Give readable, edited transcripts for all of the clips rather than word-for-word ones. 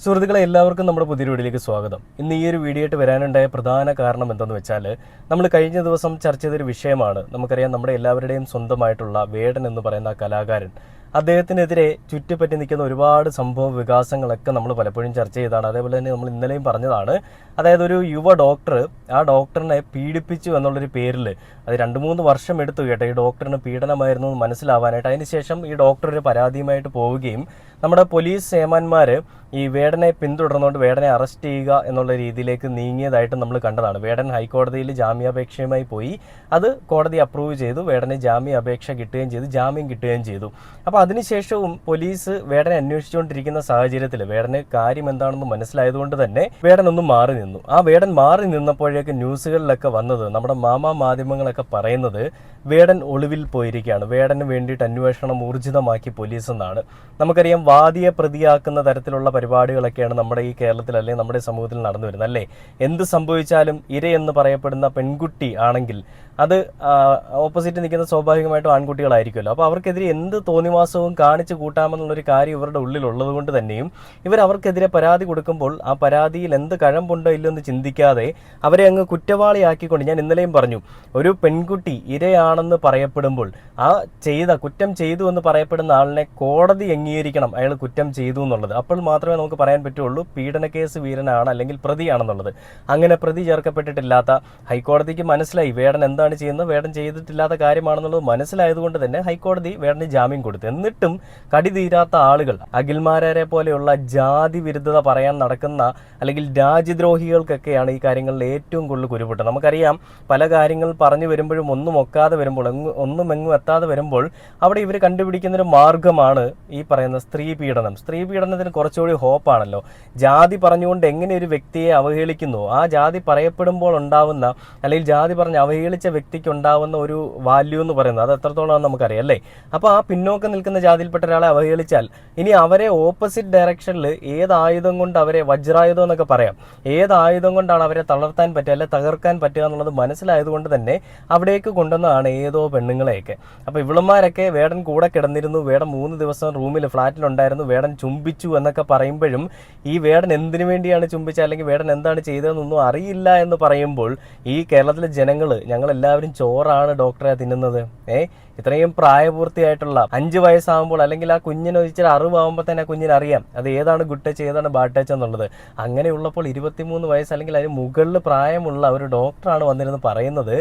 സുഹൃത്തുക്കളെ എല്ലാവർക്കും നമ്മുടെ പുതിയ വീഡിയോയിലേക്ക് സ്വാഗതം. ഇന്ന് ഈ ഒരു വീഡിയോ ആയിട്ട് വരാനുണ്ടായ പ്രധാന കാരണം എന്തെന്ന് വെച്ചാൽ നമ്മൾ കഴിഞ്ഞ ദിവസം ചർച്ച ചെയ്തൊരു വിഷയമാണ്. നമുക്കറിയാം, നമ്മുടെ എല്ലാവരുടെയും സ്വന്തമായിട്ടുള്ള വേടൻ എന്ന് പറയുന്ന കലാകാരൻ, അദ്ദേഹത്തിനെതിരെ ചുറ്റിപ്പറ്റി നിൽക്കുന്ന ഒരുപാട് സംഭവ വികാസങ്ങളൊക്കെ നമ്മൾ പലപ്പോഴും ചർച്ച ചെയ്തതാണ്. അതേപോലെ തന്നെ നമ്മൾ ഇന്നലെയും പറഞ്ഞതാണ്. അതായത് ഒരു യുവ ഡോക്ടർ ആ ഡോക്ടറിനെ പീഡിപ്പിച്ചു എന്നുള്ളൊരു പേരിൽ അത് 2-3 വർഷം എടുത്തു കേട്ടോ ഈ ഡോക്ടറിന് പീഡനമായിരുന്നു എന്ന് മനസ്സിലാവാനായിട്ട്. അതിനുശേഷം ഈ ഡോക്ടർ ഒരു പരാതിയുമായിട്ട് പോവുകയും നമ്മുടെ പോലീസ് സേമാന്മാർ ഈ വേടനെ പിന്തുടർന്നുകൊണ്ട് വേടനെ അറസ്റ്റ് ചെയ്യുക എന്നുള്ള രീതിയിലേക്ക് നീങ്ങിയതായിട്ട് നമ്മൾ കണ്ടതാണ്. വേടൻ ഹൈക്കോടതിയിൽ ജാമ്യാപേക്ഷയുമായി പോയി, അത് കോടതി അപ്രൂവ് ചെയ്തു. വേടന് ജാമ്യാപേക്ഷ കിട്ടുകയും ചെയ്തു, ജാമ്യം കിട്ടുകയും ചെയ്തു. അപ്പോൾ അതിനുശേഷവും പോലീസ് വേടനെ അന്വേഷിച്ചുകൊണ്ടിരിക്കുന്ന സാഹചര്യത്തിൽ വേടന് കാര്യം എന്താണെന്ന് മനസ്സിലായതുകൊണ്ട് തന്നെ വേടൻ ഒന്ന് മാറി നിന്നു. ആ വേടൻ മാറി നിന്നപ്പോഴേക്ക് ന്യൂസുകളിലൊക്കെ വന്നത്, നമ്മുടെ മാധ്യമങ്ങളൊക്കെ പറയുന്നത് വേടൻ ഒളിവിൽ പോയിരിക്കുകയാണ്, വേടന് വേണ്ടിയിട്ട് അന്വേഷണം ഊർജിതമാക്കി പോലീസ് എന്നാണ്. നമുക്കറിയാം, വാദിയെ പ്രതിയാക്കുന്ന തരത്തിലുള്ള പരിപാടികളൊക്കെയാണ് നമ്മുടെ ഈ കേരളത്തിൽ അല്ലെങ്കിൽ നമ്മുടെ സമൂഹത്തിൽ നടന്നു വരുന്നത് അല്ലേ. എന്ത് സംഭവിച്ചാലും ഇരയെന്ന് പറയപ്പെടുന്ന പെൺകുട്ടി ആണെങ്കിൽ അത് ഓപ്പോസിറ്റ് നിൽക്കുന്ന സ്വാഭാവികമായിട്ടും ആൺകുട്ടികളായിരിക്കുമല്ലോ. അപ്പോൾ അവർക്കെതിരെ എന്ത് തോന്നിവാസവും കാണിച്ചു കൂട്ടാമെന്നുള്ളൊരു കാര്യം ഇവരുടെ ഉള്ളിലുള്ളത് കൊണ്ട് തന്നെയും അവർക്കെതിരെ പരാതി കൊടുക്കുമ്പോൾ ആ പരാതിയിൽ എന്ത് കഴമ്പുണ്ടോ ഇല്ലോ എന്ന് ചിന്തിക്കാതെ അവരെ അങ്ങ് കുറ്റവാളിയാക്കിക്കൊണ്ട്, ഞാൻ ഇന്നലെയും പറഞ്ഞു, ഒരു പെൺകുട്ടി ഇരയാണെന്ന് പറയപ്പെടുമ്പോൾ ആ കുറ്റം ചെയ്തു എന്ന് പറയപ്പെടുന്ന ആളിനെ കോടതി അംഗീകരിക്കണം അയാൾ കുറ്റം ചെയ്തു എന്നുള്ളത്. അപ്പോൾ മാത്രമേ നമുക്ക് പറയാൻ പറ്റുള്ളൂ പീഡന കേസ് വീരനാണ് അല്ലെങ്കിൽ പ്രതിയാണെന്നുള്ളത്. അങ്ങനെ പ്രതി ചേർക്കപ്പെട്ടിട്ടില്ലാത്ത ഹൈക്കോടതിക്ക് മനസ്സിലായി വേടൻ എന്താണ് ചെയ്യുന്നത്, വേടൻ ചെയ്തിട്ടില്ലാത്ത കാര്യമാണെന്നുള്ളത് മനസ്സിലായതുകൊണ്ട് തന്നെ ഹൈക്കോടതി വേടന് ജാമ്യം കൊടുത്തു. എന്നിട്ടും കടി തീരാത്ത ആളുകൾ, അഖിൽമാരാരെ പോലെയുള്ള ജാതി വിരുദ്ധത പറയാൻ നടക്കുന്ന അല്ലെങ്കിൽ രാജ്യദ്രോഹികൾക്കൊക്കെയാണ് ഈ കാര്യങ്ങളിൽ ഏറ്റവും കൂടുതൽ കുരുപൊട്ടത്. നമുക്കറിയാം, പല കാര്യങ്ങൾ പറഞ്ഞു വരുമ്പോഴും ഒന്നും ഒക്കാതെ വരുമ്പോൾ, ഒന്നും എങ്ങും എത്താതെ വരുമ്പോൾ അവിടെ ഇവർ കണ്ടുപിടിക്കുന്നൊരു മാർഗമാണ് ഈ പറയുന്ന സ്ത്രീ പീഡനം. സ്ത്രീ പീഡനത്തിന് കുറച്ചുകൂടി ഹോപ്പാണല്ലോ. ജാതി പറഞ്ഞുകൊണ്ട് എങ്ങനെ ഒരു വ്യക്തിയെ അവഹേളിക്കുന്നു, ആ ജാതി പറയപ്പെടുമ്പോൾ ഉണ്ടാവുന്ന അല്ലെങ്കിൽ ജാതി പറഞ്ഞ് അവഹേളിച്ച വ്യക്തിക്ക് ഉണ്ടാവുന്ന ഒരു വാല്യൂ എന്ന് പറയുന്നത് അത് എത്രത്തോളമാണെന്ന് നമുക്കറിയാം അല്ലേ. അപ്പോൾ ആ പിന്നോക്കം നിൽക്കുന്ന ജാതിയിൽപ്പെട്ട ഒരാളെ അവഹേളിച്ചാൽ ഇനി അവരെ ഓപ്പോസിറ്റ് ഡയറക്ഷനിൽ ഏത് ആയുധം കൊണ്ട് അവരെ, വജ്രായുധം എന്നൊക്കെ പറയാം, ഏത് ആയുധം കൊണ്ടാണ് അവരെ തളർത്താൻ പറ്റുക അല്ലെ തകർക്കാൻ പറ്റുക എന്നുള്ളത് മനസ്സിലായതുകൊണ്ട് തന്നെ അവിടേക്ക് കൊണ്ടുവന്നതാണ് ഏതോ പെണ്ണുങ്ങളെയൊക്കെ. അപ്പോൾ ഇവളുമാരൊക്കെ വേടൻ കൂടെ കിടന്നിരുന്നു, വേടൻ 3 ദിവസം റൂമിൽ ഫ്ലാറ്റിലുണ്ടായിരുന്നു, വേടൻ ചുംബിച്ചു എന്നൊക്കെ പറയുമ്പോഴും ഈ വേടൻ എന്തിനു വേണ്ടിയാണ് ചുംബിച്ചത് അല്ലെങ്കിൽ വേടൻ എന്താണ് ചെയ്തതെന്നൊന്നും അറിയില്ല എന്ന് പറയുമ്പോൾ ഈ കേരളത്തിലെ ജനങ്ങൾ ഞങ്ങളെല്ലാവരും ചോറാണ് ഡോക്ടറെ തിന്നുന്നത്. ഇത്രയും പ്രായപൂർത്തിയായിട്ടുള്ള 5 വയസ്സാകുമ്പോൾ അല്ലെങ്കിൽ ആ കുഞ്ഞിന് ഇച്ചിരി അറിവാകുമ്പോൾ തന്നെ ആ കുഞ്ഞിന് അറിയാം അത് ഏതാണ് ഗുഡ് ടച്ച് ഏതാണ് ബാഡ് ടച്ച് എന്നുള്ളത്. അങ്ങനെയുള്ളപ്പോൾ 23 വയസ്സ് അല്ലെങ്കിൽ അതിന് മുകളിൽ പ്രായമുള്ള ഒരു ഡോക്ടറാണ് വന്നിരുന്ന് പറയുന്നത്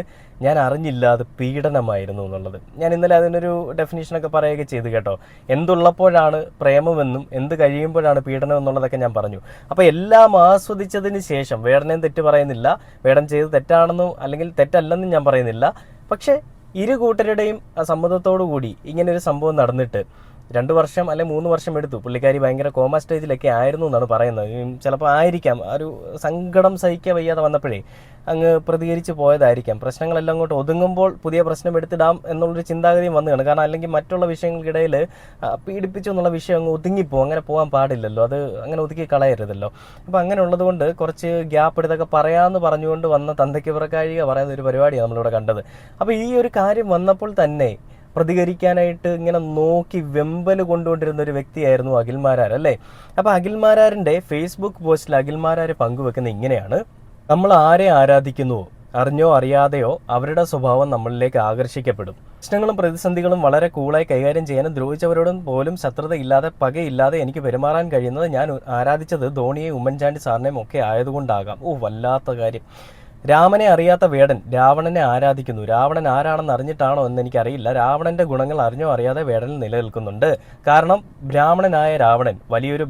ഞാൻ അറിഞ്ഞില്ല അത് പീഡനമായിരുന്നു എന്നുള്ളത്. ഞാൻ ഇന്നലെ അതിനൊരു ഡെഫിനേഷനൊക്കെ പറയുകയൊക്കെ ചെയ്തു കേട്ടോ. എന്തുള്ളപ്പോഴാണ് പ്രേമമെന്നും എന്ത് കഴിയുമ്പോഴാണ് പീഡനം എന്നുള്ളതൊക്കെ ഞാൻ പറഞ്ഞു. അപ്പോൾ എല്ലാം ആസ്വദിച്ചതിന് ശേഷം വേടനെയും തെറ്റ് പറയുന്നില്ല, വേടൻ ചെയ്ത് തെറ്റാണെന്നും അല്ലെങ്കിൽ തെറ്റല്ലെന്നും ഞാൻ പറയുന്നില്ല. പക്ഷേ ഇരു കൂട്ടരുടെയും സമ്മതത്തോടു കൂടി ഇങ്ങനെ ഒരു സംഭവം നടന്നിട്ട് 2 വർഷം അല്ലെങ്കിൽ 3 വർഷം എടുത്തു. പുള്ളിക്കാരി ഭയങ്കര കോമ സ്റ്റേജിലൊക്കെ ആയിരുന്നു എന്നാണ് പറയുന്നത്. ചിലപ്പോൾ ആയിരിക്കാം ഒരു സങ്കടം സഹിക്കാൻ വയ്യാതെ വന്നപ്പോഴേ അങ്ങ് പ്രതികരിച്ച് പോയതായിരിക്കാം. പ്രശ്നങ്ങളെല്ലാം അങ്ങോട്ട് ഒതുങ്ങുമ്പോൾ പുതിയ പ്രശ്നം എടുത്തിടാം എന്നുള്ളൊരു ചിന്താഗതിയും വന്നതാണ്. കാരണം അല്ലെങ്കിൽ മറ്റുള്ള വിഷയങ്ങൾക്കിടയിൽ പീഡിപ്പിച്ചു എന്നുള്ള വിഷയം അങ്ങ് ഒതുങ്ങിപ്പോകും. അങ്ങനെ പോകാൻ പാടില്ലല്ലോ, അത് അങ്ങനെ ഒതുക്കി കളയരുതല്ലോ. അപ്പോൾ അങ്ങനെ ഉള്ളത് കൊണ്ട് കുറച്ച് ഗ്യാപ്പ് എടുത്തൊക്കെ പറയാമെന്ന് പറഞ്ഞുകൊണ്ട് വന്ന തന്തയ്ക്ക് പുറക്കാഴിക പറയുന്ന ഒരു പരിപാടിയാണ് നമ്മളിവിടെ കണ്ടത്. അപ്പോൾ ഈ ഒരു കാര്യം വന്നപ്പോൾ തന്നെ പ്രതികരിക്കാനായിട്ട് ഇങ്ങനെ നോക്കി വെമ്പൽ കൊണ്ടുകൊണ്ടിരുന്ന ഒരു വ്യക്തിയായിരുന്നു അഖിൽമാരാർ അല്ലേ. അപ്പോൾ അഖിൽമാരാറിൻ്റെ ഫേസ്ബുക്ക് പോസ്റ്റിൽ അഖിൽമാരാർ പങ്കുവെക്കുന്ന ഇങ്ങനെയാണ്: നമ്മൾ ആരെ ആരാധിക്കുന്നുവോ അറിഞ്ഞോ അറിയാതെയോ അവരുടെ സ്വഭാവം നമ്മളിലേക്ക് ആകർഷിക്കപ്പെടും. പ്രശ്നങ്ങളും പ്രതിസന്ധികളും വളരെ കൂളായി കൈകാര്യം ചെയ്യാനും ദ്രോഹിച്ചവരോടും പോലും ശത്രുതയില്ലാതെ പകയില്ലാതെ എനിക്ക് പെരുമാറാൻ കഴിയുന്നത് ഞാൻ ആരാധിച്ചത് ധോണിയെയും ഉമ്മൻചാണ്ടി സാറിനെയും ഒക്കെ ആയതുകൊണ്ടാകാം. വല്ലാത്ത കാര്യം. രാമനെ അറിയാത്ത വേടൻ രാവണനെ ആരാധിക്കുന്നു. രാവണൻ ആരാണെന്ന് അറിഞ്ഞിട്ടാണോ എന്ന് എനിക്കറിയില്ല. രാവണന്റെ ഗുണങ്ങൾ അറിഞ്ഞോ അറിയാതെ വേടനിൽ നിലനിൽക്കുന്നുണ്ട്. കാരണം ബ്രാഹ്മണനായ രാവണൻ വലിയൊരു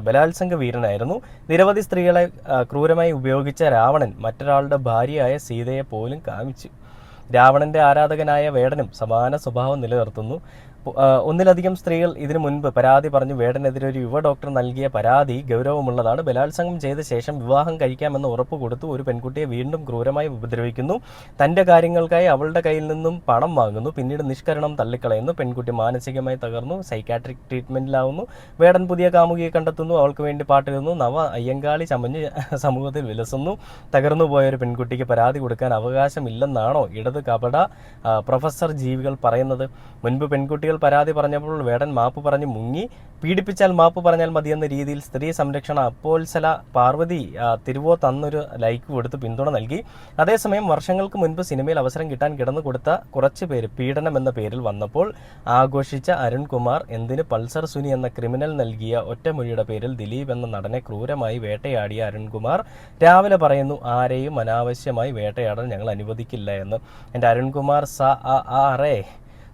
ബലാത്സംഗ വീരനായിരുന്നു. നിരവധി സ്ത്രീകളെ ക്രൂരമായി ഉപയോഗിച്ച രാവണൻ മറ്റൊരാളുടെ ഭാര്യയായ സീതയെ പോലും കാമിച്ചു. രാവണന്റെ ആരാധകനായ വേടനും സമാന സ്വഭാവം നിലനിർത്തുന്നു. ഒന്നിലധികം സ്ത്രീകൾ ഇതിനു മുൻപ് പരാതി പറഞ്ഞു വേടനെതിരെ ഒരു യുവ ഡോക്ടർ നൽകിയ പരാതി ഗൗരവമുള്ളതാണ്. ബലാത്സംഗം ചെയ്ത ശേഷം വിവാഹം കഴിക്കാമെന്ന് ഉറപ്പ് കൊടുത്തു ഒരു പെൺകുട്ടിയെ വീണ്ടും ക്രൂരമായി ഉപദ്രവിക്കുന്നു. തൻ്റെ കാര്യങ്ങൾക്കായി അവളുടെ കയ്യിൽ നിന്നും പണം വാങ്ങുന്നു. പിന്നീട് നിഷ്കരണം തള്ളിക്കളയുന്നു. പെൺകുട്ടി മാനസികമായി തകർന്നു സൈക്കാട്രിക് ട്രീറ്റ്മെന്റിലാവുന്നു. വേടൻ പുതിയ കാമുകിയെ കണ്ടെത്തുന്നു. അവൾക്ക് വേണ്ടി പാട്ടിരുന്നു. അയ്യങ്കാളി ചമഞ്ഞ് സമൂഹത്തിൽ വിലസുന്നു. തകർന്നു പോയ ഒരു പെൺകുട്ടിക്ക് പരാതി കൊടുക്കാൻ അവകാശമില്ലെന്നാണോ ഇടത് കപട പ്രൊഫസർ ജീവികൾ പറയുന്നത്? മുൻപ് പെൺകുട്ടികൾ പരാതി പറഞ്ഞപ്പോൾ വേടൻ മാപ്പ് പറഞ്ഞ് മുങ്ങി. പീഡിപ്പിച്ചാൽ മാപ്പ് പറഞ്ഞാൽ മതിയെന്ന രീതിയിൽ സ്ത്രീ സംരക്ഷണ അപ്പോൽസല പാർവതി തിരുവോത്ത് അന്നൊരു ലൈക്ക് കൊടുത്ത് പിന്തുണ നൽകി. അതേസമയം വർഷങ്ങൾക്ക് മുൻപ് സിനിമയിൽ അവസരം കിട്ടാൻ കിടന്നു കൊടുത്ത കുറച്ച് പേര് പീഡനം എന്ന പേരിൽ വന്നപ്പോൾ ആഘോഷിച്ച അരുൺകുമാർ എന്തിന് പൾസർ സുനി എന്ന ക്രിമിനൽ നൽകിയ ഒറ്റമൊഴിയുടെ പേരിൽ ദിലീപ് എന്ന നടനെ ക്രൂരമായി വേട്ടയാടിയ അരുൺകുമാർ രാവിലെ പറയുന്നു, ആരെയും അനാവശ്യമായി വേട്ടയാടാൻ ഞങ്ങൾ അനുവദിക്കില്ല എന്ന്. എൻ്റെ അരുൺകുമാർ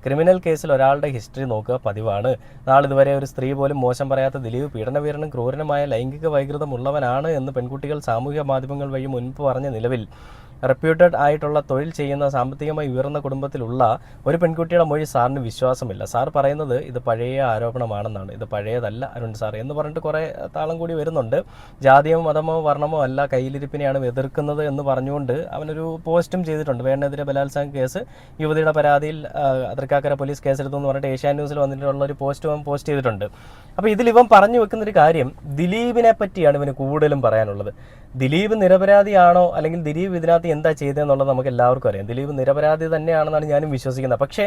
ക്രിമിനൽ കേസിൽ ഒരാളുടെ ഹിസ്റ്ററി നോക്കുക പതിവാണ്. നാളിതുവരെ ഒരു സ്ത്രീ പോലും മോശം പറയാത്ത ദിലീപ് പീഡനവീരനും ക്രൂരനുമായ ലൈംഗിക വൈകൃതമുള്ളവനാണ് എന്ന് പെൺകുട്ടികൾ സാമൂഹ്യ മാധ്യമങ്ങൾ വഴി മുൻപ് പറഞ്ഞ നിലവിൽ റെപ്യൂട്ടഡ് ആയിട്ടുള്ള തൊഴിൽ ചെയ്യുന്ന സാമ്പത്തികമായി ഉയർന്ന കുടുംബത്തിലുള്ള ഒരു പെൺകുട്ടിയുടെ മൊഴി സാറിന് വിശ്വാസമില്ല. സാർ പറയുന്നത് ഇത് പഴയ ആരോപണമാണെന്നാണ്. ഇത് പഴയതല്ല അരുൺ സാർ എന്ന് പറഞ്ഞിട്ട് കുറേ താളം കൂടി വരുന്നുണ്ട്. ജാതിയോ മതമോ വർണ്ണമോ അല്ല, കയ്യിലിരിപ്പിനെയാണ് എതിർക്കുന്നത് എന്ന് പറഞ്ഞുകൊണ്ട് അവനൊരു പോസ്റ്റും ചെയ്തിട്ടുണ്ട്. വേടനെതിരെ ബലാത്സംഗ കേസ്, യുവതിയുടെ പരാതിയിൽ തൃക്കാക്കര പോലീസ് കേസെടുത്തു എന്ന് പറഞ്ഞിട്ട് ഏഷ്യാൻ ന്യൂസിൽ വന്നിട്ടുള്ള ഒരു പോസ്റ്റ് അവൻ പോസ്റ്റ് ചെയ്തിട്ടുണ്ട്. അപ്പോൾ ഇതിലിവൻ പറഞ്ഞു വെക്കുന്നൊരു കാര്യം, ദിലീപിനെ പറ്റിയാണ് ഇവന് കൂടുതലും പറയാനുള്ളത്. ദിലീപ് നിരപരാധിയാണോ അല്ലെങ്കിൽ ദിലീപ് ഇതിനകത്ത് എന്താ ചെയ്തതെന്നുള്ളത് നമുക്ക് എല്ലാവർക്കും അറിയാം. ദിലീപ് നിരപരാധി തന്നെയാണെന്നാണ് ഞാനും വിശ്വസിക്കുന്നത്. പക്ഷേ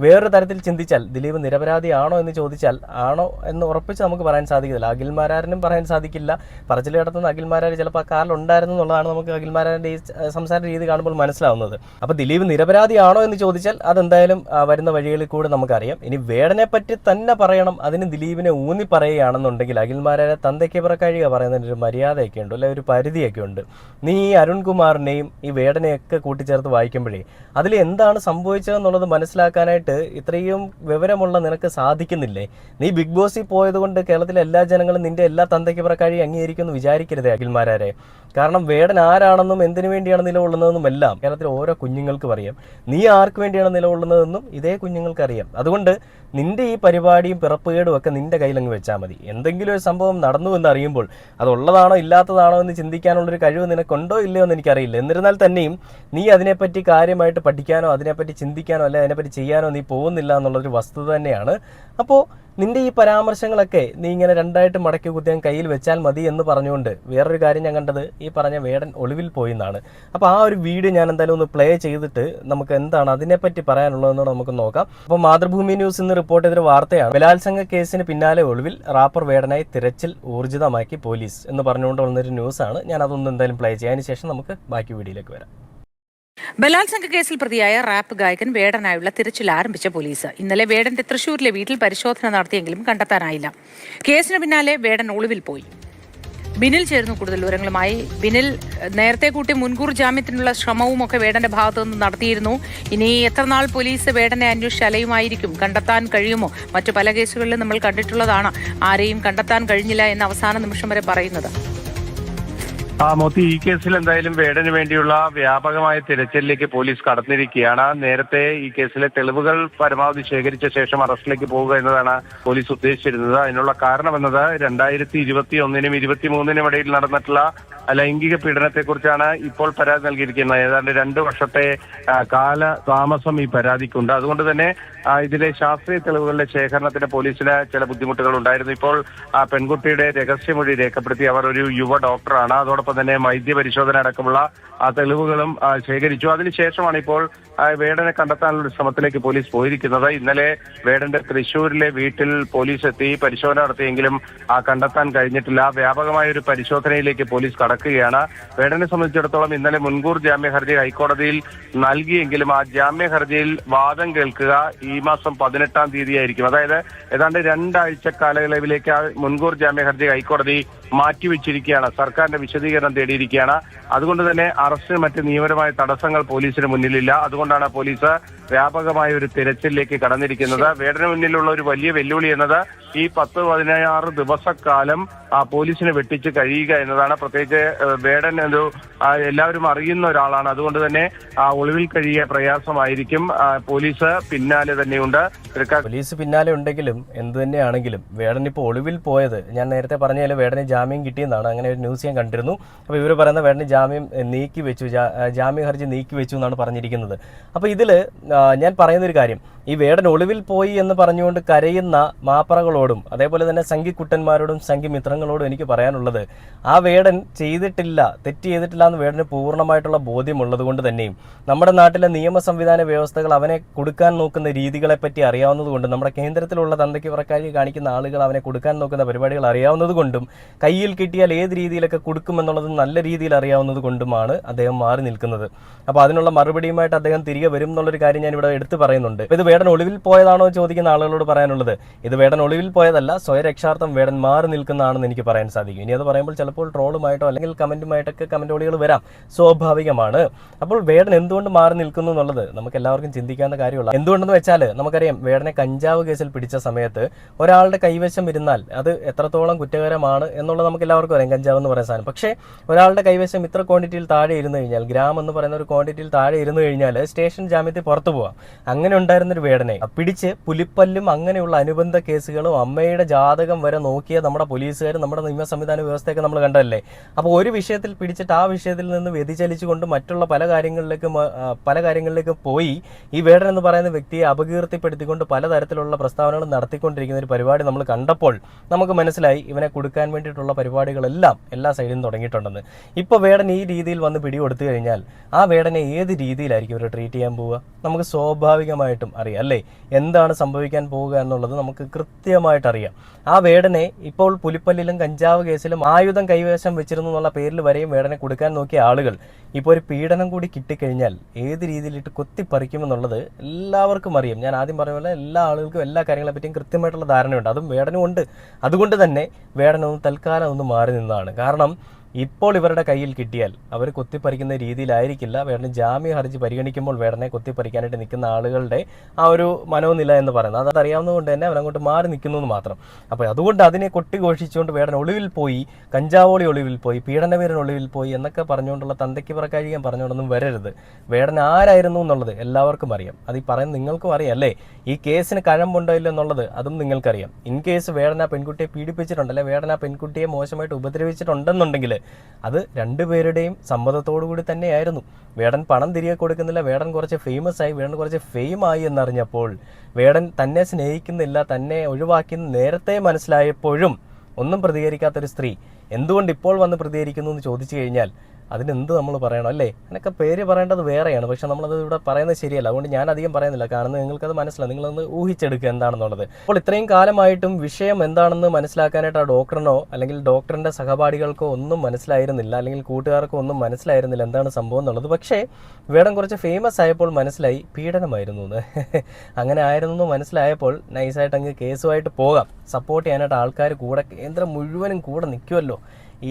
വേറൊരു തരത്തിൽ ചിന്തിച്ചാൽ ദിലീപ് നിരപരാധിയാണോ എന്ന് ചോദിച്ചാൽ ആണോ എന്ന് ഉറപ്പിച്ച് നമുക്ക് പറയാൻ സാധിക്കില്ല. അഖിൽമാരാരനും പറയാൻ സാധിക്കില്ല. പറച്ചിൽ കിടത്തുന്ന അഖിൽമാരാർ ചിലപ്പോൾ ആ കാറിലുണ്ടായിരുന്നു എന്നുള്ളതാണ് നമുക്ക് അഖിൽമാരാരുടെ ഈ സംസാര രീതി കാണുമ്പോൾ മനസ്സിലാവുന്നത്. അപ്പോൾ ദിലീപ് നിരപരാധിയാണോ എന്ന് ചോദിച്ചാൽ അതെന്തായാലും വരുന്ന വഴികളിൽ കൂടെ നമുക്കറിയാം. ഇനി വേടനെ പറ്റി തന്നെ പറയണം, അതിന് ദിലീപിനെ ഊന്നി പറയുകയാണെന്നുണ്ടെങ്കിൽ അഖിൽമാരാരെ തന്തയ്ക്ക് പിറക്കഴിയുക പറയുന്നതിന് ഒരു മര്യാദയൊക്കെ ഉണ്ട്, അല്ലെ ഒരു പരിധിയൊക്കെ ഉണ്ട്. നീ ഈ അരുൺകുമാറിനെയും ഈ വേടനെയൊക്കെ കൂട്ടിച്ചേർത്ത് വായിക്കുമ്പോഴേ അതിൽ എന്താണ് സംഭവിച്ചതെന്നുള്ളത് മനസ്സിലാക്കാനായിട്ട് ഇത്രയും വിവരമുള്ള നിനക്ക് സാധിക്കുന്നില്ലേ? നീ ബിഗ് ബോസിൽ പോയതുകൊണ്ട് കേരളത്തിലെ എല്ലാ ജനങ്ങളും നിന്റെ എല്ലാ തന്തയ്ക്ക് പിറക്കഴി അംഗീകരിക്കുമെന്ന് വിചാരിക്കരുതേ അഖിൽമാരാരെ. കാരണം വേടൻ ആരാണെന്നും എന്തിനു വേണ്ടിയാണ് നിലകൊള്ളുന്നതെന്നും എല്ലാം കേരളത്തിലെ ഓരോ കുഞ്ഞുങ്ങൾക്കും അറിയാം. നീ ആർക്ക് വേണ്ടിയാണ് നിലകൊള്ളുന്നതെന്നും ഇതേ കുഞ്ഞുങ്ങൾക്ക് അറിയാം. അതുകൊണ്ട് നിന്റെ ഈ പരിപാടിയും പിറപ്പുകേടും ഒക്കെ നിന്റെ കയ്യിലങ്ങ് വെച്ചാൽ മതി. എന്തെങ്കിലും ഒരു സംഭവം നടന്നു എന്ന് അറിയുമ്പോൾ അതുള്ളതാണോ ഇല്ലാത്തതാണോ എന്ന് ചിന്തിക്കാനുള്ളൊരു കഴിവ് നിനക്കുണ്ടോ ഇല്ലയോ എന്ന് എനിക്കറിയില്ല. എന്നിരുന്നാൽ തന്നെയും നീ അതിനെപ്പറ്റി കാര്യമായിട്ട് പഠിക്കാനോ അതിനെപ്പറ്റി ചിന്തിക്കാനോ അല്ലെ അതിനെപ്പറ്റി ചെയ്യാനോ നീ പോകുന്നില്ല എന്നുള്ളൊരു വസ്തുത തന്നെയാണ്. അപ്പോൾ നിന്റെ ഈ പരാമർശങ്ങളൊക്കെ നീ ഇങ്ങനെ രണ്ടായിട്ട് മടക്കി കുത്തിയാൻ കയ്യിൽ വെച്ചാൽ മതി എന്ന് പറഞ്ഞുകൊണ്ട് വേറൊരു കാര്യം ഞാൻ കണ്ടത് ഈ പറഞ്ഞ വേടൻ ഒളിവിൽ പോയി എന്നാണ്. അപ്പോൾ ആ ഒരു വീഡിയോ ഞാൻ എന്തായാലും ഒന്ന് പ്ലേ ചെയ്തിട്ട് നമുക്ക് എന്താണ് അതിനെപ്പറ്റി പറയാനുള്ളതെന്നോട് നമുക്ക് നോക്കാം. അപ്പോൾ മാതൃഭൂമി ന്യൂസ് ഇന്ന് റിപ്പോർട്ട് ചെയ്തൊരു വാർത്തയാണ്, ബലാത്സംഗ കേസിന് പിന്നാലെ ഒളിവിൽ റാപ്പർ വേടനായി തിരച്ചിൽ ഊർജിതമാക്കി പോലീസ് എന്ന് പറഞ്ഞുകൊണ്ട് വന്നൊരു ന്യൂസാണ്. ഞാൻ അതൊന്നും എന്തായാലും പ്ലേ ചെയ്യാൻ ശേഷം നമുക്ക് ബാക്കി വീഡിയോയിലേക്ക് വരാം. ബലാത്സംഗ കേസിൽ പ്രതിയായ റാപ്പ് ഗായകൻ വേടനായുള്ള തിരച്ചിൽ ആരംഭിച്ച പോലീസ് ഇന്നലെ വേടന്റെ തൃശൂരിലെ വീട്ടിൽ പരിശോധന നടത്തിയെങ്കിലും കണ്ടെത്താനായില്ല. കേസിന് പിന്നാലെ വേടൻ ഒളിവിൽ പോയി. ബിനിൽ ചേർന്നു കൂടുതൽ വിവരങ്ങളുമായി. ബിനിൽ, നേരത്തെ കൂട്ടി മുൻകൂർ ജാമ്യത്തിനുള്ള ശ്രമവും ഒക്കെ വേടന്റെ ഭാഗത്തു നിന്ന് നടത്തിയിരുന്നു. ഇനി എത്ര നാൾ പോലീസ് വേടനെ അന്വേഷിച്ച് അലയുമായിരിക്കും? കണ്ടെത്താൻ കഴിയുമോ? മറ്റു പല കേസുകളിലും നമ്മൾ കണ്ടിട്ടുള്ളതാണ് ആരെയും കണ്ടെത്താൻ കഴിഞ്ഞില്ല എന്ന് അവസാന നിമിഷം വരെ പറയുന്നത്. മോത്തി, ഈ കേസിൽ എന്തായാലും വേടന് വേണ്ടിയുള്ള വ്യാപകമായ തിരച്ചിലിലേക്ക് പോലീസ് കടന്നിരിക്കുകയാണ്. നേരത്തെ ഈ കേസിലെ തെളിവുകൾ പരമാവധി ശേഖരിച്ച ശേഷം അറസ്റ്റിലേക്ക് പോവുക എന്നതാണ് പോലീസ് ഉദ്ദേശിച്ചിരുന്നത്. അതിനുള്ള കാരണമെന്നത് 2021-നും 2023-നും ഇടയിൽ നടന്നിട്ടുള്ള ലൈംഗിക പീഡനത്തെക്കുറിച്ചാണ് ഇപ്പോൾ പരാതി നൽകിയിരിക്കുന്നത്. ഏതാണ്ട് 2 വർഷത്തെ കാലതാമസം ഈ പരാതിക്കുണ്ട്. അതുകൊണ്ട് തന്നെ ഇതിലെ ശാസ്ത്രീയ തെളിവുകളുടെ ശേഖരണത്തിന് പോലീസിന് ചില ബുദ്ധിമുട്ടുകൾ ഉണ്ടായിരുന്നു. ഇപ്പോൾ പെൺകുട്ടിയുടെ രഹസ്യമൊഴി രേഖപ്പെടുത്തി. അവർ ഒരു യുവ ഡോക്ടറാണ്. അതോടൊപ്പം തന്നെ വൈദ്യ പരിശോധന അടക്കമുള്ള തെളിവുകളും ശേഖരിച്ചു. അതിനുശേഷമാണ് ഇപ്പോൾ വേടനെ കണ്ടെത്താനുള്ള ശ്രമത്തിലേക്ക് പോലീസ് പോയിരിക്കുന്നത്. ഇന്നലെ വേടന്റെ തൃശൂരിലെ വീട്ടിൽ പോലീസ് എത്തി പരിശോധന നടത്തിയെങ്കിലും കണ്ടെത്താൻ കഴിഞ്ഞിട്ടില്ല. വ്യാപകമായ ഒരു പരിശോധനയിലേക്ക് പോലീസ് കടക്കുകയാണ്. വേടനെ സംബന്ധിച്ചിടത്തോളം ഇന്നലെ മുൻകൂർ ജാമ്യ ഹർജി ഹൈക്കോടതിയിൽ നൽകിയെങ്കിലും ആ ജാമ്യ ഹർജിയിൽ വാദം കേൾക്കുക ഈ മാസം 18-ാം തീയതിയായിരിക്കും. അതായത് ഏതാണ്ട് 2 ആഴ്ച കാലയളവിലേക്ക് മുൻകൂർ ജാമ്യ ഹർജി ഹൈക്കോടതി മാറ്റിവെച്ചിരിക്കുകയാണ്. സർക്കാരിന്റെ വിശദീകരണം തേടിയിരിക്കുകയാണ്. അതുകൊണ്ട് തന്നെ അറസ്റ്റിന് മറ്റ് നിയമപരമായ തടസ്സങ്ങൾ പോലീസിന് മുന്നിലില്ല. അതുകൊണ്ടാണ് പോലീസ് വ്യാപകമായ ഒരു തിരച്ചിലേക്ക് കടന്നിരിക്കുന്നത്. വേടന് മുന്നിലുള്ള ഒരു വലിയ വെല്ലുവിളി എന്നത് ഈ 10-16 ദിവസക്കാലം പോലീസിനെ വെട്ടിച്ച് കഴിയുക എന്നതാണ്. പ്രത്യേകിച്ച് വേടൻ എല്ലാവരും അറിയുന്ന ഒരാളാണ്. അതുകൊണ്ട് തന്നെ ഒളിവിൽ കഴിയുക പ്രയാസമായിരിക്കും. പോലീസ് പിന്നാലെ തന്നെയുണ്ട്. പോലീസ് പിന്നാലെ ഉണ്ടെങ്കിലും എന്ത് തന്നെയാണെങ്കിലും വേടൻ ഇപ്പോൾ ഒളിവിൽ പോയത് ഞാൻ നേരത്തെ പറഞ്ഞാൽ വേടന് ജാമ്യം കിട്ടിയെന്നാണ്. അങ്ങനെ ഒരു ന്യൂസ് ഞാൻ കണ്ടിരുന്നു. അപ്പോൾ ഇവർ പറയുന്ന വേടന് ജാമ്യം നീക്കി വെച്ചു, ജാമ്യ ഹർജി നീക്കി വെച്ചു എന്നാണ് പറഞ്ഞിരിക്കുന്നത്. അപ്പോൾ ഇതിൽ ഞാൻ പറയുന്നൊരു കാര്യം, ഈ വേടൻ ഒളിവിൽ പോയി എന്ന് പറഞ്ഞുകൊണ്ട് കരയുന്ന മാപ്പറകളോട് സുഹൃത്തുക്കളോടും അതേപോലെ തന്നെ സംഘിക്കുട്ടന്മാരോടും സംഘിമിത്രങ്ങളോടും എനിക്ക് പറയാനുള്ളത്, ആ വേടൻ തെറ്റ് ചെയ്തിട്ടില്ല എന്ന് വേടന് പൂർണ്ണമായിട്ടുള്ള ബോധ്യമുള്ളത് കൊണ്ട് തന്നെയും നമ്മുടെ നാട്ടിലെ നിയമ സംവിധാന വ്യവസ്ഥകൾ അവനെ കൊടുക്കാൻ നോക്കുന്ന രീതികളെ പറ്റി അറിയാവുന്നതുകൊണ്ട്, നമ്മുടെ കേന്ദ്രത്തിലുള്ള തന്തയ്ക്ക് പുറക്കാഴി കാണിക്കുന്ന ആളുകൾ അവനെ കൊടുക്കാൻ നോക്കുന്ന പരിപാടികൾ അറിയാവുന്നത് കൊണ്ടും കയ്യിൽ കിട്ടിയാൽ ഏത് രീതിയിലൊക്കെ കൊടുക്കുമെന്നുള്ളത് നല്ല രീതിയിൽ അറിയാവുന്നത് കൊണ്ടുമാണ് അദ്ദേഹം മാറി നിൽക്കുന്നത്. അപ്പോൾ അതിനുള്ള മറുപടിയുമായിട്ട് അദ്ദേഹം തിരികെ വരും എന്നുള്ളൊരു കാര്യം ഞാൻ ഇവിടെ എടുത്തു പറയുന്നുണ്ട്. ഇത് വേടൻ ഒളിവിൽ പോയതാണോ ചോദിക്കുന്ന ആളുകളോട് പറയാനുള്ളത്, ഇത് വേടൻ ഒളിവിൽ പോയതല്ല, സ്വയരക്ഷാർത്ഥം വേടൻ മാറി നിൽക്കുന്നതാണെന്ന് എനിക്ക് പറയാൻ സാധിക്കും. ഇനി അത് പറയുമ്പോൾ ചിലപ്പോൾ ട്രോളുമായിട്ടോ അല്ലെങ്കിൽ കമന്റുമായിട്ടൊക്കെ കമന്റോളികൾ വരാം, സ്വാഭാവികമാണ്. അപ്പോൾ വേടൻ എന്തുകൊണ്ട് മാറി നിൽക്കുന്നു എന്നുള്ളത് നമുക്ക് എല്ലാവർക്കും ചിന്തിക്കാവുന്ന കാര്യമുള്ള. എന്തുകൊണ്ടെന്ന് വെച്ചാൽ നമുക്കറിയാം, വേടനെ കഞ്ചാവ് കേസിൽ പിടിച്ച സമയത്ത് ഒരാളുടെ കൈവശം ഇരുന്നാൽ അത് എത്രത്തോളം കുറ്റകരമാണ് എന്നുള്ളത് നമുക്ക് എല്ലാവർക്കും അറിയാം, കഞ്ചാവ് എന്ന് പറയുന്ന സാധനം. പക്ഷേ ഒരാളുടെ കൈവശം ഇത്ര ക്വാണ്ടിറ്റിയിൽ താഴെ ഇരുന്ന് കഴിഞ്ഞാൽ, ഗ്രാം എന്ന് പറയുന്ന ഒരു ക്വാണ്ടിറ്റിയിൽ താഴെ ഇരുന്ന് കഴിഞ്ഞാൽ സ്റ്റേഷൻ ജാമ്യത്തിൽ പുറത്തു പോവാം. അങ്ങനെ ഉണ്ടായിരുന്നൊരു വേടനെ പിടിച്ച് പുലിപ്പല്ലും അങ്ങനെയുള്ള അനുബന്ധ കേസുകളും അമ്മയുടെ ജാതകം വരെ നോക്കിയ നമ്മുടെ പോലീസുകാർ, നമ്മുടെ നിയമ സംവിധാന വ്യവസ്ഥയൊക്കെ നമ്മൾ കണ്ടല്ലേ. അപ്പോൾ ഒരു വിഷയത്തിൽ പിടിച്ചിട്ട് ആ വിഷയത്തിൽ നിന്ന് വ്യതിചലിച്ചുകൊണ്ട് മറ്റുള്ള പല കാര്യങ്ങളിലേക്ക് പോയി ഈ വേടൻ എന്ന് പറയുന്ന വ്യക്തിയെ അപകീർത്തിപ്പെടുത്തിക്കൊണ്ട് പലതരത്തിലുള്ള പ്രസ്താവനകൾ നടത്തിക്കൊണ്ടിരിക്കുന്ന ഒരു പരിപാടി നമ്മൾ കണ്ടപ്പോൾ നമുക്ക് മനസ്സിലായി ഇവനെ കൊടുക്കാൻ വേണ്ടിയിട്ടുള്ള പരിപാടികളെല്ലാം എല്ലാ സൈഡിൽ നിന്ന് തുടങ്ങിയിട്ടുണ്ടെന്ന്. ഇപ്പോൾ വേടൻ ഈ രീതിയിൽ വന്ന് പിടികൊടുത്തു കഴിഞ്ഞാൽ ആ വേടനെ ഏത് രീതിയിലായിരിക്കും ഇവർ ട്രീറ്റ് ചെയ്യാൻ പോവുക നമുക്ക് സ്വാഭാവികമായിട്ടും അറിയാം അല്ലേ. എന്താണ് സംഭവിക്കാൻ പോവുക എന്നുള്ളത് നമുക്ക് കൃത്യമായിട്ട് അറിയാം. ആ വേടനെ ഇപ്പോൾ പുലിപ്പല്ലിലും കഞ്ചാവ് കേസിലും ആയുധം കൈവശം വെച്ചിരുന്നു എന്നുള്ള പേരിൽ വരെയും വേടനെ കൊടുക്കാൻ നോക്കിയ ആളുകൾ ഇപ്പോൾ ഒരു പീഡനം കൂടി കിട്ടിക്കഴിഞ്ഞാൽ ഏത് രീതിയിലിട്ട് കൊത്തിപ്പറിക്കുമെന്നുള്ളത് എല്ലാവർക്കും അറിയാം. ഞാൻ ആദ്യം പറഞ്ഞ പോലെ എല്ലാ ആളുകൾക്കും എല്ലാ കാര്യങ്ങളെ പറ്റിയും കൃത്യമായിട്ടുള്ള ധാരണയുണ്ട്, അതും വേടനും ഉണ്ട്. അതുകൊണ്ട് തന്നെ വേടനൊന്നും തൽക്കാലം ഒന്ന് മാറി നിന്നതാണ്. കാരണം ഇപ്പോൾ ഇവരുടെ കയ്യിൽ കിട്ടിയാൽ അവർ കൊത്തിപ്പറിക്കുന്ന രീതിയിലായിരിക്കില്ല വേടന് ജാമ്യ ഹർജി പരിഗണിക്കുമ്പോൾ വേടനെ കൊത്തിപ്പറിക്കാനായിട്ട് നിൽക്കുന്ന ആളുകളുടെ ആ ഒരു മനോനില എന്ന് പറയുന്നത്. അതറിയാവുന്നതുകൊണ്ട് തന്നെ അവരങ്ങോട്ട് മാറി നിൽക്കുന്നു എന്ന് മാത്രം. അപ്പോൾ അതുകൊണ്ട് അതിനെ കൊട്ടിഘോഷിച്ചുകൊണ്ട് വേടൻ ഒളിവിൽ പോയി, കഞ്ചാവോളി ഒളിവിൽ പോയി, പീഡനവീരൻ ഒളിവിൽ പോയി എന്നൊക്കെ പറഞ്ഞുകൊണ്ടുള്ള തന്തയ്ക്ക് പുറക്കാഴിക്കാൻ പറഞ്ഞുകൊണ്ടൊന്നും വരരുത്. വേടൻ ആരായിരുന്നു എന്നുള്ളത് എല്ലാവർക്കും അറിയാം. അത് ഈ പറയുന്നത് നിങ്ങൾക്കും അറിയാം അല്ലേ. ഈ കേസിന് കഴമ്പുണ്ടോ ഇല്ല എന്നുള്ളത് അതും നിങ്ങൾക്കറിയാം. ഇൻ കേസ് വേടൻ ആ പെൺകുട്ടിയെ പീഡിപ്പിച്ചിട്ടുണ്ട്, അല്ലെ വേടൻ ആ പെൺകുട്ടിയെ മോശമായിട്ട് ഉപദ്രവിച്ചിട്ടുണ്ടെന്നുണ്ടെങ്കിൽ അത് രണ്ടുപേരുടെയും സമ്മതത്തോടു കൂടി തന്നെയായിരുന്നു. വേടൻ പണം തിരികെ കൊടുക്കുന്നില്ല, വേടൻ കുറച്ച് ഫേമസ് ആയി, വേടൻ കുറച്ച് ഫെയിമായി എന്നറിഞ്ഞപ്പോൾ, വേടൻ തന്നെ സ്നേഹിക്കുന്നില്ല, തന്നെ ഒഴിവാക്കിയെന്ന് നേരത്തെ മനസ്സിലായപ്പോഴും ഒന്നും പ്രതികരിക്കാത്തൊരു സ്ത്രീ എന്തുകൊണ്ട് ഇപ്പോൾ വന്ന് പ്രതികരിക്കുന്നു എന്ന് ചോദിച്ചു കഴിഞ്ഞാൽ അതിനെന്ത് നമ്മൾ പറയണം അല്ലേ. അതിനൊക്കെ പേര് പറയേണ്ടത് വേറെയാണ്, പക്ഷെ നമ്മളത് ഇവിടെ പറയുന്നത് ശരിയല്ല. അതുകൊണ്ട് ഞാൻ അധികം പറയുന്നില്ല, കാരണം നിങ്ങൾക്കത് മനസ്സിലാവും, നിങ്ങളൊന്ന് ഊഹിച്ചെടുക്കുക എന്താണെന്നുള്ളത്. അപ്പോൾ ഇത്രയും കാലമായിട്ടും വിഷയം എന്താണെന്ന് മനസ്സിലാക്കാനായിട്ട് ആ ഡോക്ടറിനോ അല്ലെങ്കിൽ ഡോക്ടറിൻ്റെ സഹപാഠികൾക്കോ ഒന്നും മനസ്സിലായിരുന്നില്ല, അല്ലെങ്കിൽ കൂട്ടുകാർക്കോ ഒന്നും മനസ്സിലായിരുന്നില്ല എന്താണ് സംഭവം എന്നുള്ളത്. പക്ഷേ വേടൻ കുറച്ച് ഫേമസ് ആയപ്പോൾ മനസ്സിലായി പീഡനമായിരുന്നു എന്ന്. അങ്ങനെ ആയിരുന്നു എന്ന് മനസ്സിലായപ്പോൾ നൈസായിട്ട് അങ്ങ് കേസുമായിട്ട് പോകാം. സപ്പോർട്ട് ചെയ്യാനായിട്ട് ആൾക്കാർ കൂടെ, കേന്ദ്രം മുഴുവനും കൂടെ നിൽക്കുമല്ലോ.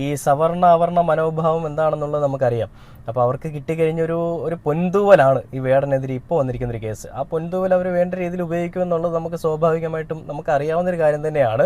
ഈ സവർണ അവർണ മനോഭാവം എന്താണെന്നുള്ളത് നമുക്കറിയാം. അപ്പോൾ അവർക്ക് കിട്ടിക്കഴിഞ്ഞൊരു പൊൻതൂവലാണ് ഈ വേടനെതിരെ ഇപ്പോൾ വന്നിരിക്കുന്നൊരു കേസ്. ആ പൊൻതൂവൽ അവർ വേണ്ട രീതിയിൽ ഉപയോഗിക്കുമെന്നുള്ളത് നമുക്ക് സ്വാഭാവികമായിട്ടും നമുക്കറിയാവുന്നൊരു കാര്യം തന്നെയാണ്.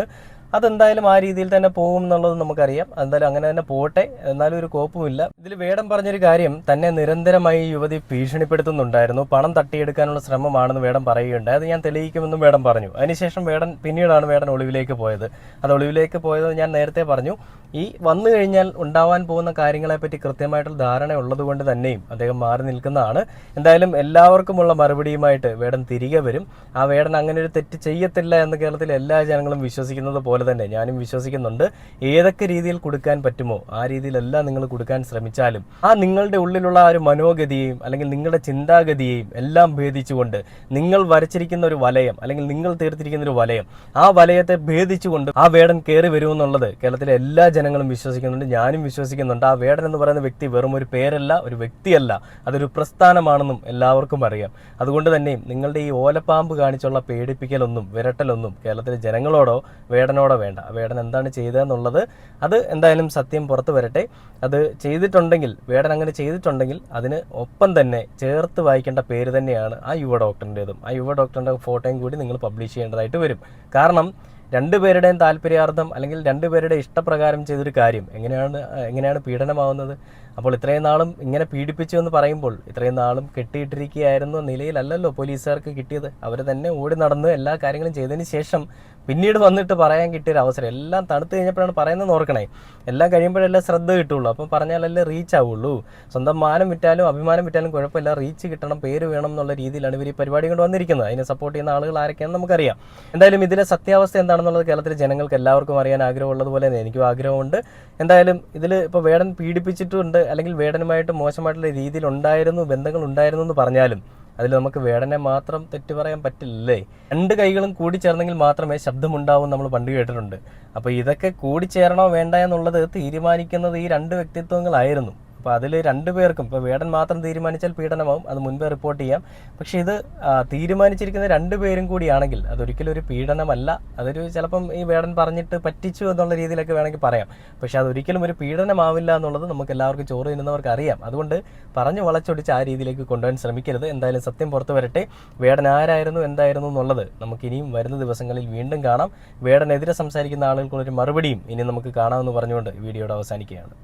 അതെന്തായാലും ആ രീതിയിൽ തന്നെ പോകും എന്നുള്ളത് നമുക്കറിയാം. എന്തായാലും അങ്ങനെ തന്നെ പോട്ടെ, എന്നാലും ഒരു കോപ്പുമില്ല. ഇതിൽ വേടൻ പറഞ്ഞൊരു കാര്യം, തന്നെ നിരന്തരമായി യുവതി ഭീഷണിപ്പെടുത്തുന്നുണ്ടായിരുന്നു, പണം തട്ടിയെടുക്കാനുള്ള ശ്രമമാണെന്ന് വേടൻ പറയുകയുണ്ടായി. അത് ഞാൻ തെളിയിക്കുമെന്നും വേടൻ പറഞ്ഞു. അതിനുശേഷം പിന്നീടാണ് വേടൻ ഒളിവിലേക്ക് പോയത്. അത് ഒളിവിലേക്ക് പോയത് ഞാൻ നേരത്തെ പറഞ്ഞു. ഈ വന്നു കഴിഞ്ഞാൽ ഉണ്ടാവാൻ പോകുന്ന കാര്യങ്ങളെപ്പറ്റി കൃത്യമായിട്ടുള്ള ധാരണ ഉള്ളത് കൊണ്ട് തന്നെയും അദ്ദേഹം മാറി നിൽക്കുന്നതാണ്. എന്തായാലും എല്ലാവർക്കുമുള്ള മറുപടിയുമായിട്ട് വേടൻ തിരികെ വരും. ആ വേടൻ അങ്ങനെ ഒരു തെറ്റ് ചെയ്യത്തില്ല എന്ന് കേരളത്തിലെ എല്ലാ ജനങ്ങളും വിശ്വസിക്കുന്നത് പോലെ തന്നെ ഞാനും വിശ്വസിക്കുന്നുണ്ട്. ഏതൊക്കെ രീതിയിൽ കൊടുക്കാൻ പറ്റുമോ ആ രീതിയിലെല്ലാം നിങ്ങൾ കൊടുക്കാൻ ശ്രമിച്ചാലും ആ നിങ്ങളുടെ ഉള്ളിലുള്ള ആ ഒരു മനോഗതിയെയും അല്ലെങ്കിൽ നിങ്ങളുടെ ചിന്താഗതിയെയും എല്ലാം ഭേദിച്ചുകൊണ്ട് നിങ്ങൾ വരച്ചിരിക്കുന്ന ഒരു വലയം അല്ലെങ്കിൽ നിങ്ങൾ തീർത്തിരിക്കുന്ന ഒരു വലയം, ആ വലയത്തെ ഭേദിച്ചുകൊണ്ട് ആ വേടൻ കയറി വരുമെന്നുള്ളത് കേരളത്തിലെ എല്ലാ ജനങ്ങളും വിശ്വസിക്കുന്നുണ്ട്, ഞാനും വിശ്വസിക്കുന്നുണ്ട്. ആ വേടൻ എന്ന് പറയുന്ന വ്യക്തി വെറും ഒരു പേരല്ല, ഒരു വ്യക്തിയല്ല, അതൊരു പ്രസ്ഥാനമാണെന്നും എല്ലാവർക്കും അറിയാം. അതുകൊണ്ട് തന്നെയും നിങ്ങളുടെ ഈ ഓലപ്പാമ്പ് കാണിച്ചുള്ള പേടിപ്പിക്കലൊന്നും വിരട്ടലൊന്നും കേരളത്തിലെ ജനങ്ങളോടോ വേടനോടോ വേണ്ട. വേടൻ എന്താണ് ചെയ്തതെന്നുള്ളത് അത് എന്തായാലും സത്യം പുറത്തു വരട്ടെ. അത് ചെയ്തിട്ടുണ്ടെങ്കിൽ, വേടൻ അങ്ങനെ ചെയ്തിട്ടുണ്ടെങ്കിൽ അതിന് ഒപ്പം തന്നെ ചേർത്ത് വായിക്കേണ്ട പേര് തന്നെയാണ് ആ യുവ ഡോക്ടറിൻ്റെതും. ആ യുവ ഡോക്ടറിൻ്റെ ഫോട്ടോയും കൂടി നിങ്ങൾ പബ്ലിഷ് ചെയ്യേണ്ടതായിട്ട് വരും. കാരണം രണ്ടുപേരുടെയും താല്പര്യാർത്ഥം അല്ലെങ്കിൽ രണ്ടുപേരുടെ ഇഷ്ടപ്രകാരം ചെയ്തൊരു കാര്യം എങ്ങനെയാണ് പീഡനമാവുന്നത്? അപ്പോൾ ഇത്രയും നാളും ഇങ്ങനെ പീഡിപ്പിച്ചു എന്ന് പറയുമ്പോൾ ഇത്രയും നാളും കെട്ടിയിട്ടിരിക്കുകയായിരുന്ന നിലയിലല്ലല്ലോ പോലീസുകാർക്ക് കിട്ടിയത്. അവർ തന്നെ ഓടി നടന്ന് എല്ലാ കാര്യങ്ങളും ചെയ്തതിന് ശേഷം പിന്നീട് വന്നിട്ട് പറയാൻ കിട്ടിയൊരു അവസരം. എല്ലാം തണുത്ത് കഴിഞ്ഞപ്പോഴാണ് പറയുന്നത് ഓർക്കണേ. എല്ലാം കഴിയുമ്പോഴല്ലേ ശ്രദ്ധ കിട്ടുള്ളൂ. അപ്പം പറഞ്ഞാലല്ലേ റീച്ച് ആവുള്ളൂ. സ്വന്തം മാനം വിറ്റാലും അഭിമാനം വിറ്റാലും കുഴപ്പമില്ല, റീച്ച് കിട്ടണം, പേര് വേണം എന്നുള്ള രീതിയിലാണ് ഇവർ ഈ പരിപാടി കൊണ്ട് വന്നിരിക്കുന്നത്. അതിനെ സപ്പോർട്ട് ചെയ്യുന്ന ആളുകൾ ആരൊക്കെയാണെന്ന് നമുക്കറിയാം. എന്തായാലും ഇതിലെ സത്യാവസ്ഥ എന്താണെന്നുള്ളത് കേരളത്തിലെ ജനങ്ങൾക്ക് എല്ലാവർക്കും അറിയാൻ ആഗ്രഹമുള്ളതുപോലെ തന്നെ എനിക്കും ആഗ്രഹമുണ്ട്. എന്തായാലും ഇതിൽ ഇപ്പോൾ വേടൻ പീഡിപ്പിച്ചിട്ടുണ്ട്, അല്ലെങ്കിൽ വേടനുമായിട്ട് മോശമായിട്ടുള്ള രീതിയിൽ ഉണ്ടായിരുന്നു, ബന്ധങ്ങൾ ഉണ്ടായിരുന്നു എന്ന് പറഞ്ഞാലും അതിൽ നമുക്ക് വേടനെ മാത്രം തെറ്റു പറയാൻ പറ്റില്ലേ. രണ്ട് കൈകളും കൂടി ചേർന്നെങ്കിൽ മാത്രമേ ശബ്ദമുണ്ടാവും നമ്മൾ പണ്ട് കേട്ടിട്ടുണ്ട്. അപ്പോൾ ഇതൊക്കെ കൂടിച്ചേരണോ വേണ്ട എന്നുള്ളത് തീരുമാനിക്കുന്നത് ഈ രണ്ട് വ്യക്തിത്വങ്ങളായിരുന്നു. അപ്പോൾ അതിൽ രണ്ടുപേർക്കും ഇപ്പോൾ വേടൻ മാത്രം തീരുമാനിച്ചാൽ പീഡനമാവും, അത് മുൻപേ റിപ്പോർട്ട് ചെയ്യാം. പക്ഷേ ഇത് തീരുമാനിച്ചിരിക്കുന്ന രണ്ടുപേരും കൂടിയാണെങ്കിൽ അതൊരിക്കലും ഒരു പീഡനമല്ല. അതൊരു ചിലപ്പം ഈ വേടൻ പറഞ്ഞിട്ട് പറ്റിച്ചു എന്നുള്ള രീതിയിലൊക്കെ വേണമെങ്കിൽ പറയാം. പക്ഷേ അതൊരിക്കലും ഒരു പീഡനമാവില്ല എന്നുള്ളത് നമുക്ക് എല്ലാവർക്കും ചോറ് തിന്നുന്നവർക്ക് അറിയാം. അതുകൊണ്ട് പറഞ്ഞു വളച്ചൊടിച്ച് ആ രീതിയിലേക്ക് കൊണ്ടുപോകാൻ ശ്രമിക്കരുത്. എന്തായാലും സത്യം പുറത്തു വരട്ടെ. വേടൻ ആരായിരുന്നു എന്തായിരുന്നു എന്നുള്ളത് നമുക്കിനിയും വരുന്ന ദിവസങ്ങളിൽ വീണ്ടും കാണാം. വേടനെതിരെ സംസാരിക്കുന്ന ആളുകൾക്കുള്ളൊരു മറുപടിയും ഇനി നമുക്ക് കാണാമെന്ന് പറഞ്ഞുകൊണ്ട് വീഡിയോയുടെ അവസാനിക്കുകയാണ്.